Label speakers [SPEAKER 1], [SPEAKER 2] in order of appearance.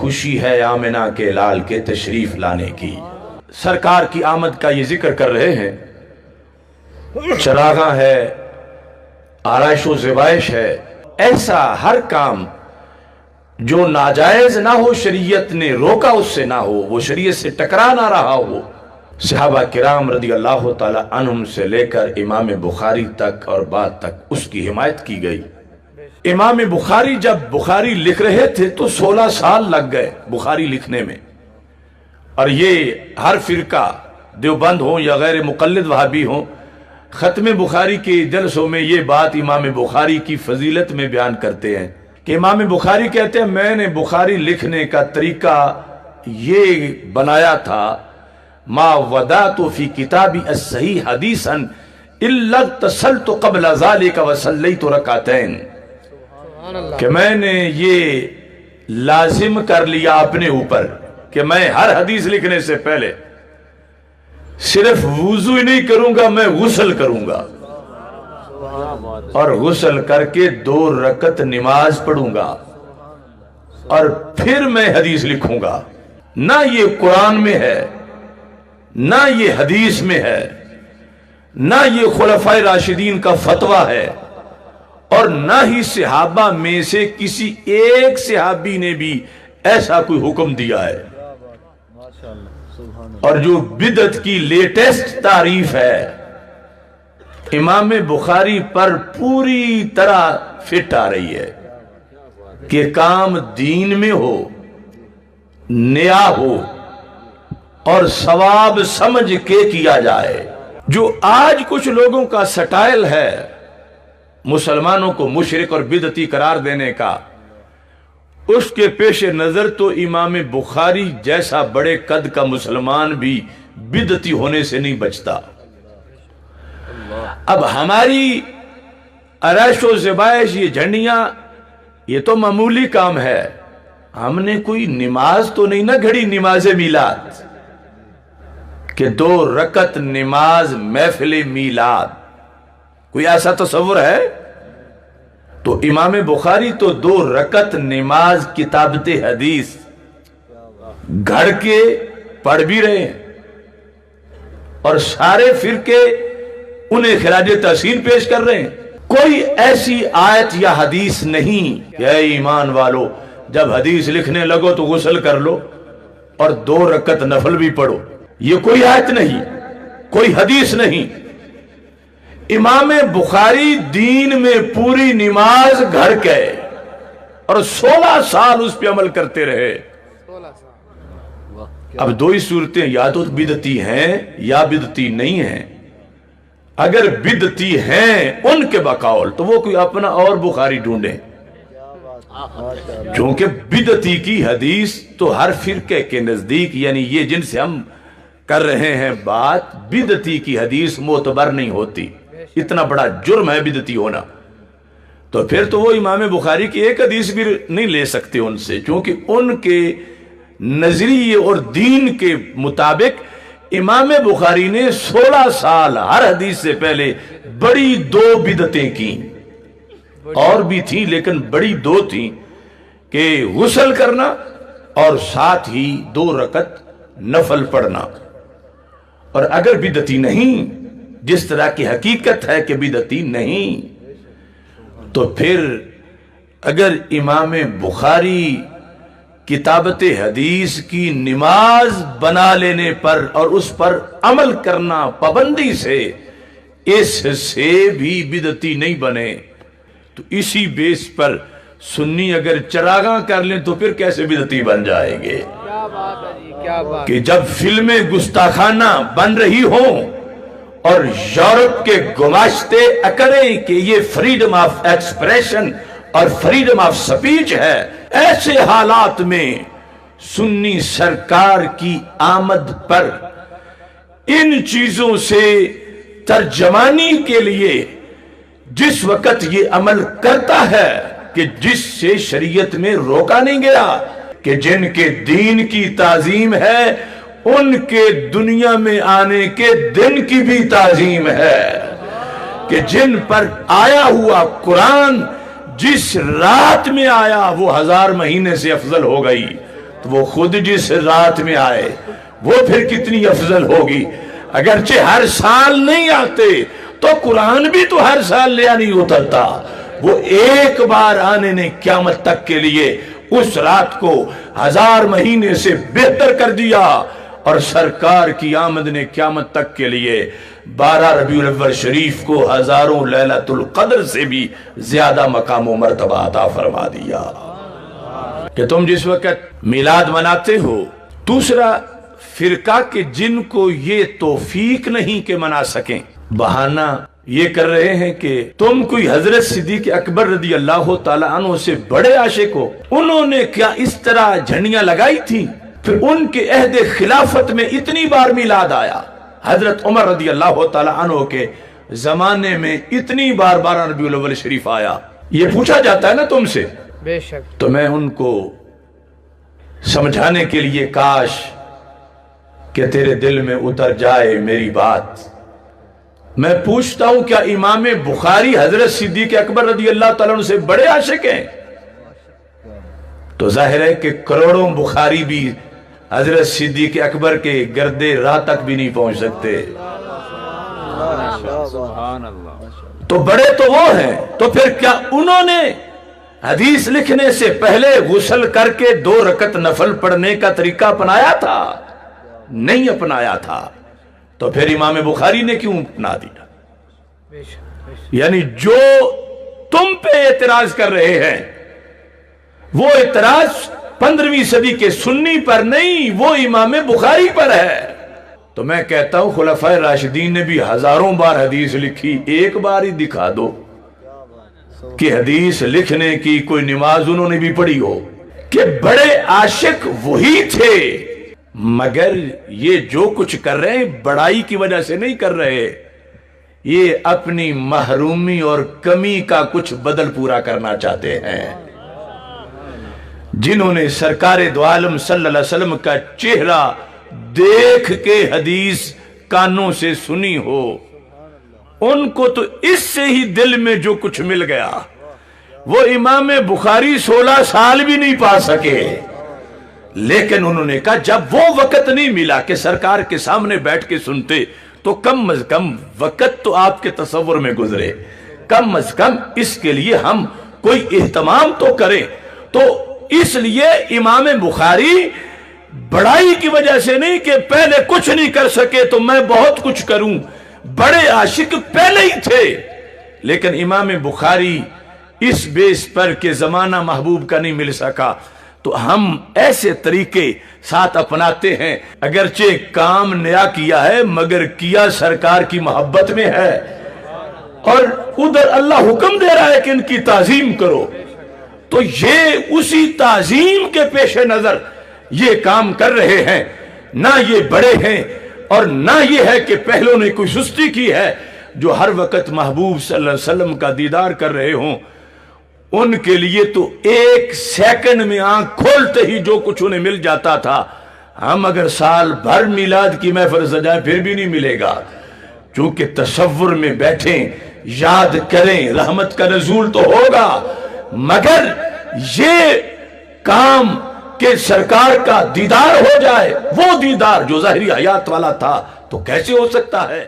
[SPEAKER 1] خوشی ہے آمنہ کے لال کے تشریف لانے کی۔ سرکار کی آمد کا یہ ذکر کر رہے ہیں، چراغاں ہے، آرائش و زیبائش ہے، ایسا ہر کام جو ناجائز نہ ہو، شریعت نے روکا اس سے نہ ہو، وہ شریعت سے ٹکرا نہ رہا ہو۔ صحابہ کرام رضی اللہ تعالی عنہم سے لے کر امام بخاری تک اور بعد تک اس کی حمایت کی گئی۔ امام بخاری جب بخاری لکھ رہے تھے تو 16 سال لگ گئے بخاری لکھنے میں، اور یہ ہر فرقہ دیوبند ہوں یا غیر مقلد وہابی ہوں، ختم بخاری کے جلسوں میں یہ بات امام بخاری کی فضیلت میں بیان کرتے ہیں کہ امام بخاری کہتے ہیں میں نے بخاری لکھنے کا طریقہ یہ بنایا تھا، ما ودعت فی کتابی الصحیح حدیثا الا اغتسلت قبل ذلك وصلیت رکعتین، کہ میں نے یہ لازم کر لیا اپنے اوپر کہ میں ہر حدیث لکھنے سے پہلے صرف وضو ہی نہیں کروں گا، میں غسل کروں گا، اور غسل کر کے 2 رکعت نماز پڑھوں گا، اور پھر میں حدیث لکھوں گا۔ نہ یہ قرآن میں ہے، نہ یہ حدیث میں ہے، نہ یہ خلفائے راشدین کا فتویٰ ہے، اور نہ ہی صحابہ میں سے کسی ایک صحابی نے بھی ایسا کوئی حکم دیا ہے۔ اور جو بدعت کی لیٹسٹ تعریف ہے، امام بخاری پر پوری طرح فٹ آ رہی ہے کہ کام دین میں ہو، نیا ہو، اور ثواب سمجھ کے کیا جائے۔ جو آج کچھ لوگوں کا سٹائل ہے مسلمانوں کو مشرک اور بدعتی قرار دینے کا، اس کے پیش نظر تو امام بخاری جیسا بڑے قد کا مسلمان بھی بدعتی ہونے سے نہیں بچتا۔ اب ہماری آرائش و زیبائش، یہ جھنڈیاں، یہ تو معمولی کام ہے، ہم نے کوئی نماز تو نہیں نہ گھڑی، نماز میلاد کہ 2 رکعت نماز محفل میلاد، کوئی ایسا تصور ہے؟ تو امام بخاری تو 2 رکعت نماز کتابت حدیث گھڑ کے پڑھ بھی رہے ہیں، اور سارے فرقے انہیں خراج تحسین پیش کر رہے ہیں۔ کوئی ایسی آیت یا حدیث نہیں کہ اے ایمان والو جب حدیث لکھنے لگو تو غسل کر لو اور 2 رکعت نفل بھی پڑھو، یہ کوئی آیت نہیں، کوئی حدیث نہیں۔ امام بخاری دین میں پوری نماز گھڑ کے اور 16 سال اس پہ عمل کرتے رہے۔ اب 2 ہی صورتیں، یا تو بدعتی ہیں یا بدعتی نہیں ہیں۔ اگر بدعتی ہیں ان کے بقول تو وہ کوئی اپنا اور بخاری ڈھونڈیں، چونکہ بدعتی کی حدیث تو ہر فرقے کے نزدیک، یعنی یہ جن سے ہم کر رہے ہیں بات، بدعتی کی حدیث معتبر نہیں ہوتی۔ اتنا بڑا جرم ہے بدعتی ہونا، تو پھر تو وہ امام بخاری کی ایک حدیث بھی نہیں لے سکتے ان سے، چونکہ ان کے نظریے اور دین کے مطابق امام بخاری نے 16 سال ہر حدیث سے پہلے بڑی 2 بدعتیں کی، اور بھی تھیں لیکن بڑی 2 تھیں، کہ غسل کرنا اور ساتھ ہی 2 رکعت نفل پڑھنا۔ اور اگر بدعتی نہیں، جس طرح کی حقیقت ہے کہ بدعتی نہیں، تو پھر اگر امام بخاری کتابت حدیث کی نماز بنا لینے پر اور اس پر عمل کرنا پابندی سے اس سے بھی بدعتی نہیں بنے، تو اسی بیس پر سنی اگر چراغاں کر لیں تو پھر کیسے بدعتی بن جائیں گے؟ کہ جب فلمیں گستاخانہ بن رہی ہوں اور یورپ کے گماشتے اکڑیں کہ یہ فریڈم آف ایکسپریشن اور فریڈم آف سپیچ ہے، ایسے حالات میں سنی سرکار کی آمد پر ان چیزوں سے ترجمانی کے لیے جس وقت یہ عمل کرتا ہے کہ جس سے شریعت میں روکا نہیں گیا، کہ جن کے دین کی تعظیم ہے ان کے دنیا میں آنے کے دن کی بھی تعظیم ہے، کہ جن پر آیا ہوا قرآن جس رات میں آیا وہ 1000 مہینے سے افضل ہو گئی، تو وہ خود جس رات میں آئے وہ پھر کتنی افضل ہوگی۔ اگرچہ ہر سال نہیں آتے تو قرآن بھی تو ہر سال لیا نہیں اترتا، وہ ایک بار آنے نے قیامت تک کے لیے اس رات کو 1000 مہینے سے بہتر کر دیا، اور سرکار کی آمد نے قیامت تک کے لیے 12 ربیع الاول شریف کو ہزاروں لیلۃ القدر سے بھی زیادہ مقام و مرتبہ عطا فرما دیا کہ تم جس وقت میلاد مناتے ہو۔ دوسرا فرقہ کہ جن کو یہ توفیق نہیں کہ منا سکیں، بہانہ یہ کر رہے ہیں کہ تم کوئی حضرت صدیق اکبر رضی اللہ تعالیٰ عنہ سے بڑے عاشق ہو، انہوں نے کیا اس طرح جھنڈیاں لگائی تھی؟ پھر ان کے عہد خلافت میں اتنی بار میلاد آیا، حضرت عمر رضی اللہ تعالیٰ عنہ کے زمانے میں اتنی بار 12 ربیع الاول شریف آیا۔ یہ پوچھا جاتا ہے نا تم سے،
[SPEAKER 2] بے شک،
[SPEAKER 1] تو میں ان کو سمجھانے کے لیے کاش کہ تیرے دل میں اتر جائے میری بات، میں پوچھتا ہوں کیا امام بخاری حضرت صدیق اکبر رضی اللہ تعالیٰ عنہ سے بڑے عاشق ہیں؟ تو ظاہر ہے کہ کروڑوں بخاری بھی حضرت صدیق اکبر کے گردے راہ تک بھی نہیں پہنچ سکتے، تو بڑے تو وہ ہیں۔ تو پھر کیا انہوں نے حدیث لکھنے سے پہلے غسل کر کے 2 رکعت نفل پڑھنے کا طریقہ اپنایا تھا؟ نہیں اپنایا تھا، تو پھر امام بخاری نے کیوں اپنا دیا؟
[SPEAKER 2] بے شک،
[SPEAKER 1] یعنی جو تم پہ اعتراض کر رہے ہیں وہ اعتراض 15ویں صدی کے سنی پر نہیں، وہ امام بخاری پر ہے۔ تو میں کہتا ہوں خلفائے راشدین نے بھی ہزاروں بار حدیث لکھی، ایک بار ہی دکھا دو کہ حدیث لکھنے کی کوئی نماز انہوں نے بھی پڑھی ہو، کہ بڑے عاشق وہی تھے، مگر یہ جو کچھ کر رہے ہیں بڑائی کی وجہ سے نہیں کر رہے، یہ اپنی محرومی اور کمی کا کچھ بدل پورا کرنا چاہتے ہیں۔ جنہوں نے سرکار دو عالم صلی اللہ علیہ وسلم کا چہرہ دیکھ کے حدیث کانوں سے سنی ہو، ان کو تو اس سے ہی دل میں جو کچھ مل گیا، وہ امام بخاری 16 سال بھی نہیں پا سکے، لیکن انہوں نے کہا جب وہ وقت نہیں ملا کہ سرکار کے سامنے بیٹھ کے سنتے تو کم از کم وقت تو آپ کے تصور میں گزرے، کم از کم اس کے لیے ہم کوئی اہتمام تو کریں۔ تو اس لیے امام بخاری بڑائی کی وجہ سے نہیں کہ پہلے کچھ نہیں کر سکے تو میں بہت کچھ کروں، بڑے عاشق پہلے ہی تھے، لیکن امام بخاری اس بیس پر کہ زمانہ محبوب کا نہیں مل سکا تو ہم ایسے طریقے ساتھ اپناتے ہیں، اگرچہ کام نیا کیا ہے مگر کیا سرکار کی محبت میں ہے، اور ادھر اللہ حکم دے رہا ہے کہ ان کی تعظیم کرو، تو یہ اسی تعظیم کے پیش نظر یہ کام کر رہے ہیں، نہ یہ بڑے ہیں اور نہ یہ ہے کہ پہلوں نے کوئی سستی کی ہے۔ جو ہر وقت محبوب صلی اللہ علیہ وسلم کا دیدار کر رہے ہوں ان کے لیے تو 1 سیکنڈ میں آنکھ کھولتے ہی جو کچھ انہیں مل جاتا تھا، ہم اگر سال بھر میلاد کی محفل سجائیں پھر بھی نہیں ملے گا، چونکہ تصور میں بیٹھیں یاد کریں رحمت کا نزول تو ہوگا، مگر یہ کام کہ سرکار کا دیدار ہو جائے، وہ دیدار جو ظاہری حیات والا تھا تو کیسے ہو سکتا ہے؟